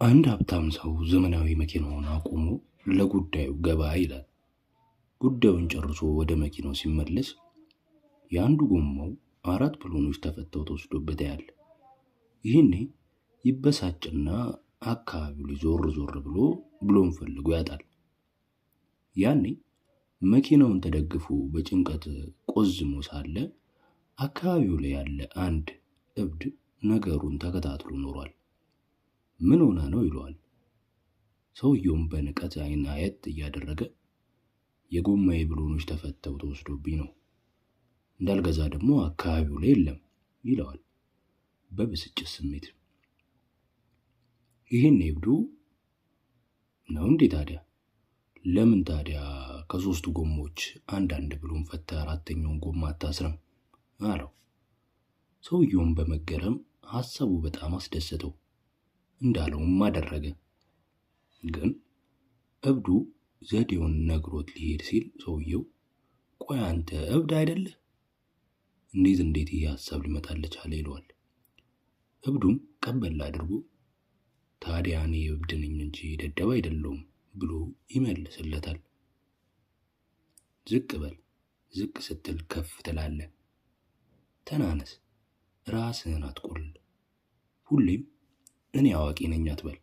አንድ ሀብታም ሰው ዘመናዊ መኪናውን አቁሞ ለጉዳዩ ገባ ይላል። ጉዳዩን ጨርሶ ወደ መኪናው ሲመለስ የአንዱ ጎማው 4 ብሎኖች ተፈተው ተወስዶበት ያያል። ይህኔ ይበሳጭና አካባቢው ላይ ዞር ዞር ብሎ ብሎን ፈልጎ ያጣል። ያኔ መኪናውን ተደግፎ በጭንቀት ቆዝሞ ሳለ አካባቢው ላይ ያለ አንድ እብድ ነገሩን ተከታትሎ ኖሯል። ምን ሆና ነው ይለዋል። ሰውየውም በንቀት አይን አየት እያደረገ የጎማዬ ብሎኖች ተፈተው ተወስዶብኝ ነው፣ እንዳልገዛ ደግሞ አካባቢው ላይ የለም ይለዋል በብስጭት ስሜት። ይህን እብዱ ነው እንዴ ታዲያ? ለምን ታዲያ ከ3ቱ ጎማዎች አንዳንድ ብሎን ፈተ 4ኛውን ጎማ አታስረም አለው። ሰውየውም በመገረም ሐሳቡ በጣም አስደሰተው። እንዳለውም አደረገ። ግን እብዱ ዘዴውን ነግሮት ሊሄድ ሲል ሰውየው ቆይ አንተ እብድ አይደለህ? እንዴት ይሄ ሐሳብ ሊመጣልህ ቻለ ይለዋል። እብዱም ቀበል አድርጎ ታዲያ እኔ እብድ ነኝ እንጂ ደደብ አይደለሁም ብሎ ይመልስለታል። ዝቅ በል፣ ዝቅ ስትል ከፍ ትላለህ። ተናነስ፣ ራስህን አትቆልል። ሁሌም እኔ አዋቂ ነኝ አትበል።